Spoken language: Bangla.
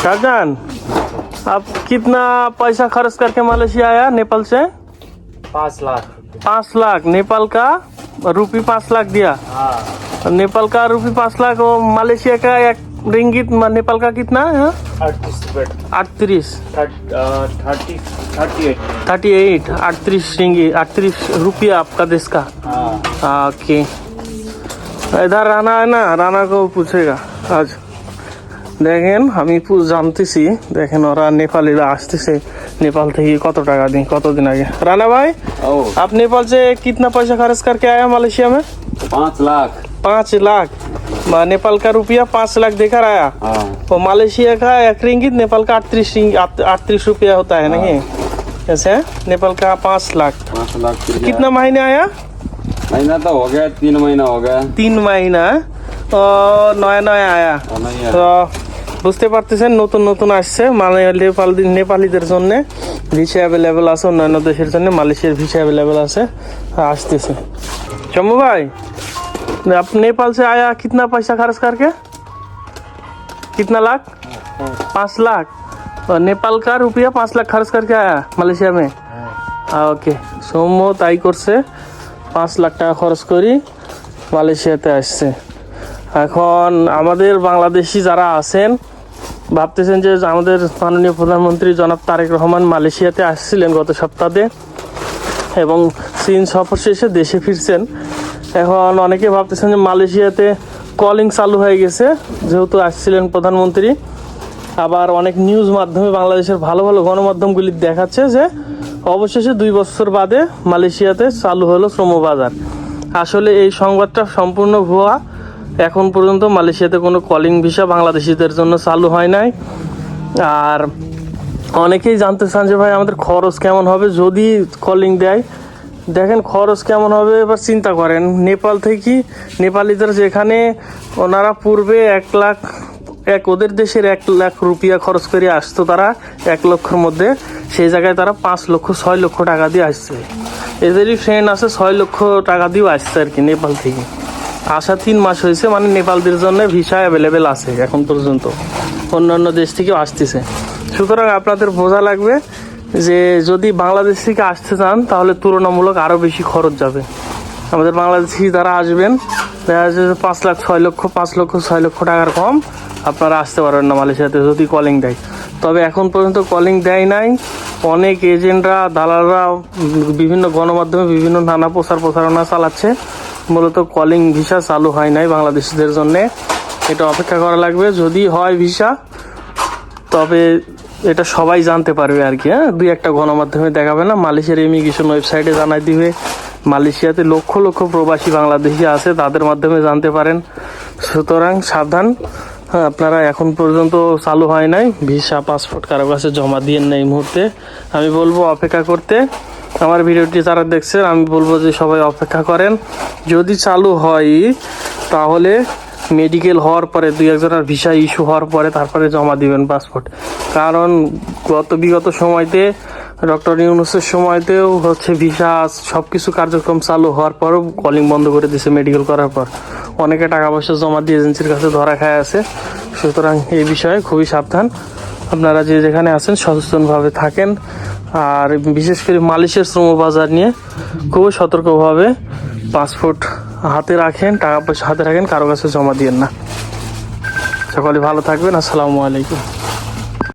शाहजहान, आप कितना पैसा खर्च करके मलेशिया आया नेपाल से? 5 लाख। 5 लाख नेपाल का रुपी 5 लाख दिया। हाँ। नेपाल का रुपी 5 लाख और मलेशिया का 1 रिंगिट नेपाल का कितना है? 38 38 रिंगिट 38 रुपया आपका देश का। हाँ ओके। इधर राना है ना, राना को पूछेगा आज। দেখেন আমি জানতেছি, দেখেন ওরা নেপালিরা আসতেছে नेपाल থেকে কত টাকা দিন কতদিন আগে। राना भाई, आप नेपाल से कितना पैसा खर्च करके आया मलेशिया में? 5 लाख। 5 लाख नेपाल का रुपया 5 लाख देकर आया। तो मलेशिया का 1 रिंगिट नेपाल का 38 रुपया होता है नहीं ऐसे? नेपाल का 5 लाख। 5 लाख कितना महीने आया? महीना तो हो गया, 3 महीना हो गया। 3 महीना নয়া নয়া আয়া। তো বুঝতে পারতেছেন নতুন নতুন আসছে মানে নেপালিদের জন্য ভিসা অ্যাভেলেবেল আছে, অন্যান্য দেশের জন্য মালয়েশিয়ার ভিসা অ্যাভেলেবেল আছে, আসতেছে। शम्भू भाई, आप नेपाल से आया कितना पैसा खर्च करके? कितना लाख? 5 लाख। और नेपाल का रुपया 5 लाख खर्च करके आया মালয়েশিয়া में। ওকে, সৌম্য তাই করছে, 5 লাখ টাকা খরচ করি মালয়েশিয়াতে আসছে। এখন আমাদের বাংলাদেশি যারা আছেন ভাবতেছেন যে আমাদের মাননীয় প্রধানমন্ত্রী জনাব তারেক রহমান মালয়েশিয়াতে আসছিলেন গত সপ্তাহে এবং চীন সফর শেষে দেশে ফিরছেন। এখন অনেকে ভাবতেছেন যে মালয়েশিয়াতে কলিং চালু হয়ে গেছে যেহেতু আসছিলেন প্রধানমন্ত্রী। আবার অনেক নিউজ মাধ্যমে বাংলাদেশের ভালো ভালো গণমাধ্যমগুলি দেখাচ্ছে যে অবশেষে 2 বছর বাদে মালয়েশিয়াতে চালু হলো শ্রমবাজার। আসলে এই সংবাদটা সম্পূর্ণ ভুয়া। এখন পর্যন্ত মালয়েশিয়াতে কোনো কলিং ভিসা বাংলাদেশিদের জন্য চালু হয় নাই। আর অনেকেই জানতে চান যে ভাই আমাদের খরচ কেমন হবে যদি কলিং দেয়। দেখেন খরচ কেমন হবে এবার চিন্তা করেন। নেপাল থেকে নেপালিদের যেখানে ওনারা পূর্বে 1 লাখ ওদের দেশের 1 লাখ রুপিয়া খরচ করে আসতো তারা 1 লক্ষের মধ্যে, সেই জায়গায় তারা 5 লক্ষ 6 লক্ষ টাকা দিয়ে আসছে। এদেরই ফ্রেন্ড আছে 6 লক্ষ টাকা দিয়েও আসছে আর কি নেপাল থেকে। আসা 3 মাস হয়েছে, মানে নেপালদের জন্য ভিসা অ্যাভেলেবেল আছে এখন পর্যন্ত, অন্যান্য দেশ থেকেও আসতেছে। সুতরাং আপনাদের বোঝা লাগবে যে যদি বাংলাদেশ থেকে আসতে চান তাহলে তুলনামূলক আরও বেশি খরচ যাবে। আমাদের বাংলাদেশি যারা আসবেন দেখা যাচ্ছে 5 লাখ 6 লক্ষ 5 লক্ষ 6 লক্ষ টাকার কম আপনারা আসতে পারবেন না মালয়েশিয়াতে যদি কলিং দেয়। তবে এখন পর্যন্ত কলিং দেয় নাই। অনেক এজেন্টরা দালালরা বিভিন্ন গণমাধ্যমে বিভিন্ন নানা প্রচারণা চালাচ্ছে, মূলত কলিং ভিসা চালু হয় নাই বাংলাদেশিদের জন্যে। এটা অপেক্ষা করা লাগবে, যদি হয় ভিসা তবে এটা সবাই জানতে পারবে আর কি। 2-1টা গণমাধ্যমে দেখাবে না, মালয়েশিয়ার ইমিগ্রেশন ওয়েবসাইটে জানাই দিবে। মালয়েশিয়াতে লক্ষ লক্ষ প্রবাসী বাংলাদেশি আছে, তাদের মাধ্যমে জানতে পারেন। সুতরাং সাবধান, আপনারা এখন পর্যন্ত চালু হয় নাই ভিসা পাসপোর্ট কারো কাছে জমা দিয়ে নেই এই মুহূর্তে। আমি বলবো অপেক্ষা করতে। আমার ভিডিওটি যারা দেখছেন আমি বলবো যে সবাই অপেক্ষা করেন। যদি চালু হয় তাহলে মেডিকেল হওয়ার পরে 2-1 জনের ভিসা ইস্যু হওয়ার পরে তারপরে জমা দিবেন পাসপোর্ট। কারণ বিগত সময়তে ডক্টর ইউনূসের সময়তেও ভিসা সব কিছু কার্যক্রম চালু হওয়ার পরও কলিং বন্ধ করে দিয়েছে মেডিকেল করার পর। অনেকে টাকা পয়সা জমা দিয়ে এজেন্সির কাছে ধরা খায় আছে। সুতরাং এই বিষয়ে খুবই সাবধান, আপনারা যে যেখানে আছেন সচেতনভাবে থাকেন। আর বিশেষ করে মালয়েশিয়ার শ্রমবাজার নিয়ে খুবই সতর্কভাবে পাসপোর্ট হাতে রাখেন, টাকা পয়সা হাতে রাখেন, কারো কাছে জমা দিয়েন না। সকলে ভালো থাকবেন। আসসালামু আলাইকুম।